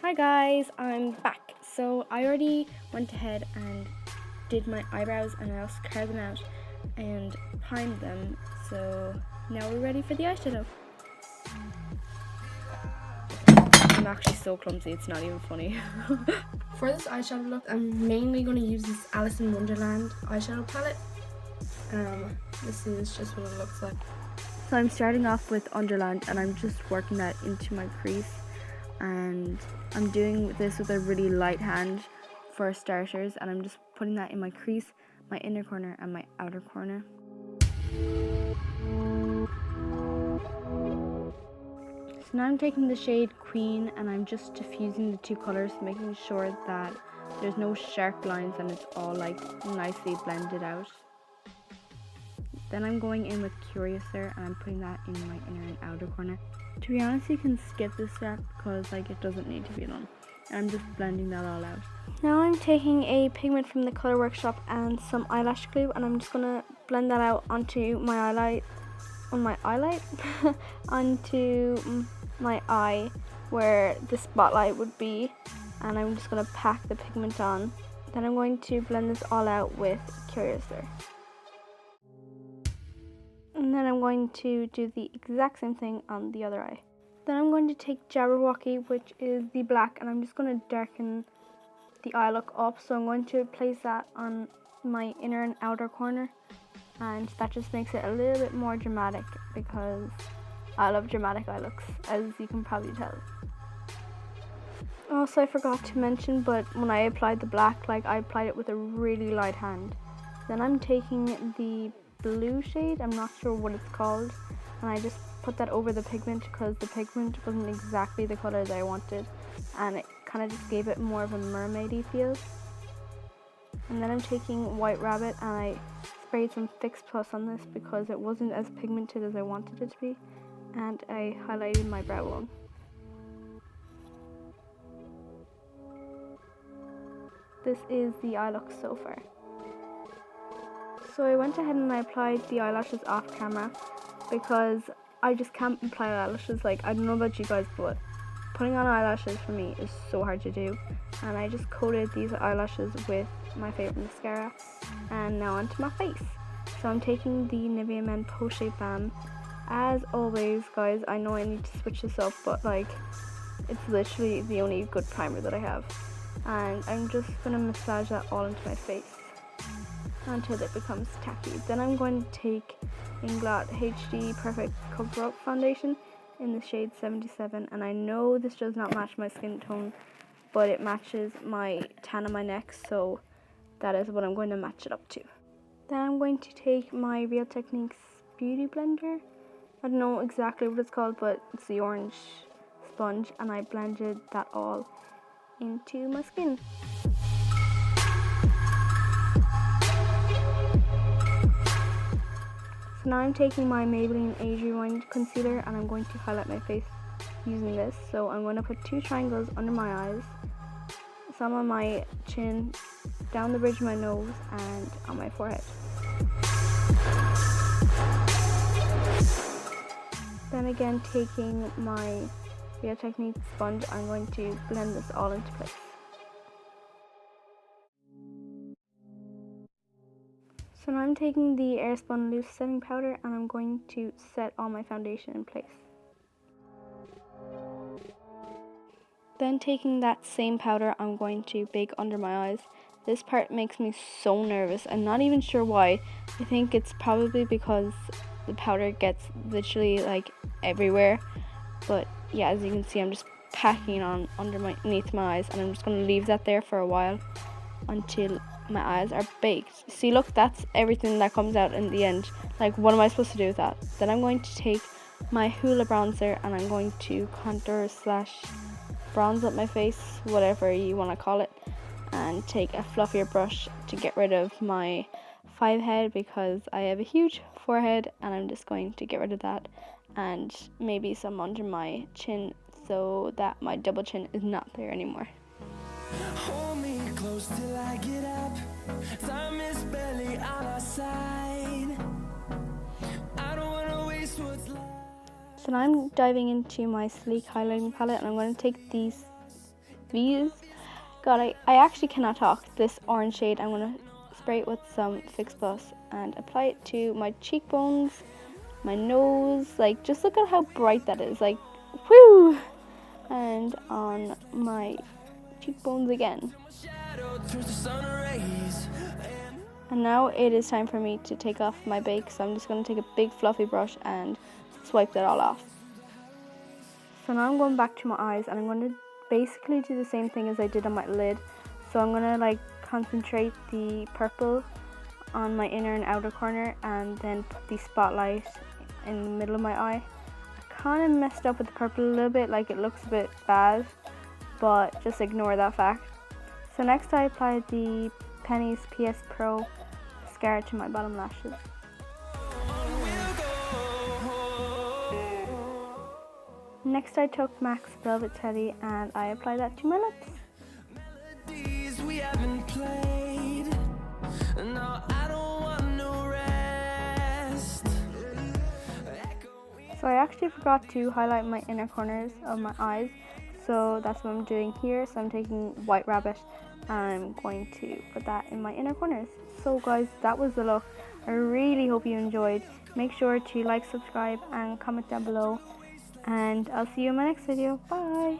Hi guys, I'm back. So I already went ahead and did my eyebrows and I also carved them out and primed them. So now we're ready for the eyeshadow. I'm actually so clumsy, it's not even funny. For this eyeshadow look, I'm mainly going to use this Alice in Wonderland eyeshadow palette. This is just what it looks like. So I'm starting off with Wonderland and I'm just working that into my crease. And I'm doing this with a really light hand for starters, and I'm just putting that in my crease, my inner corner and my outer corner. So now I'm taking the shade Queen and I'm just diffusing the two colors, making sure that there's no sharp lines and it's all like nicely blended out. Then I'm going in with Curiouser and I'm putting that in my inner and outer corner. To be honest, you can skip this step because like it doesn't need to be done. And I'm just blending that all out. Now I'm taking a pigment from the Colour Workshop and some eyelash glue and I'm just gonna blend that out onto my onto my eye where the spotlight would be, and I'm just gonna pack the pigment on. Then I'm going to blend this all out with Curiouser. And then I'm going to do the exact same thing on the other eye. Then I'm going to take Jabberwocky, which is the black, and I'm just going to darken the eye look up. So I'm going to place that on my inner and outer corner, and that just makes it a little bit more dramatic because I love dramatic eye looks, as you can probably tell. Also, I forgot to mention, but when I applied the black, like I applied it with a really light hand. Then I'm taking the blue shade, I'm not sure what it's called, and I just put that over the pigment because the pigment wasn't exactly the color that I wanted, and it kind of just gave it more of a mermaidy feel. And then I'm taking White Rabbit and I sprayed some Fix Plus on this because it wasn't as pigmented as I wanted it to be, and I highlighted my brow bone. This is the eye look so far. So I went ahead and I applied the eyelashes off camera because I just can't apply eyelashes. Like, I don't know about you guys, but putting on eyelashes for me is so hard to do. And I just coated these eyelashes with my favorite mascara, and now onto my face. So I'm taking the Nivea Men Post Shape Balm. As always, guys, I know I need to switch this up, but like, it's literally the only good primer that I have. And I'm just gonna massage that all into my face until it becomes tacky. Then I'm going to take Inglot HD Perfect Cover Up Foundation in the shade 77, and I know this does not match my skin tone, but it matches my tan on my neck, so that is what I'm going to match it up to. Then I'm going to take my Real Techniques Beauty Blender. I don't know exactly what it's called, but it's the orange sponge, and I blended that all into my skin. So now I'm taking my Maybelline Age Rewind Concealer and I'm going to highlight my face using this. So I'm going to put 2 triangles under my eyes, some on my chin, down the bridge of my nose, and on my forehead. Then again, taking my Real Techniques sponge, I'm going to blend this all into place. So now I'm taking the Airspun loose setting powder and I'm going to set all my foundation in place. Then taking that same powder, I'm going to bake under my eyes. This part makes me so nervous. I'm not even sure why. I think it's probably because the powder gets literally like everywhere. But yeah, as you can see, I'm just packing it on underneath my eyes, and I'm just going to leave that there for a while until my eyes are baked. See, look, that's everything that comes out in the end. Like, what am I supposed to do with that? Then I'm going to take my Hoola bronzer and I'm going to contour / bronze up my face, whatever you want to call it, and take a fluffier brush to get rid of my 5 head because I have a huge forehead, and I'm just going to get rid of that and maybe some under my chin so that my double chin is not there anymore. Hold me close till I get up. Time is barely on our side. So now I'm diving into my sleek highlighting palette, and I'm going to take these. God, I actually cannot talk. This orange shade, I'm going to spray it with some Fix Plus and apply it to my cheekbones, my nose. Like, just look at how bright that is. Like, whoo! And on my cheekbones again. And now it is time for me to take off my bake, so I'm just going to take a big fluffy brush and swipe that all off. So now I'm going back to my eyes, and I'm going to basically do the same thing as I did on my lid. So I'm going to like concentrate the purple on my inner and outer corner, and then put the spotlight in the middle of my eye. I kind of messed up with the purple a little bit, like it looks a bit bad, but just ignore that fact. So next I applied the Penneys PS Pro mascara to my bottom lashes. Next I took MAC's Velvet Teddy and I applied that to my lips. So I actually forgot to highlight my inner corners of my eyes, so that's what I'm doing here. So I'm taking White Rabbit and I'm going to put that in my inner corners. So guys, that was the look. I really hope you enjoyed. Make sure to like, subscribe and comment down below, and I'll see you in my next video. Bye.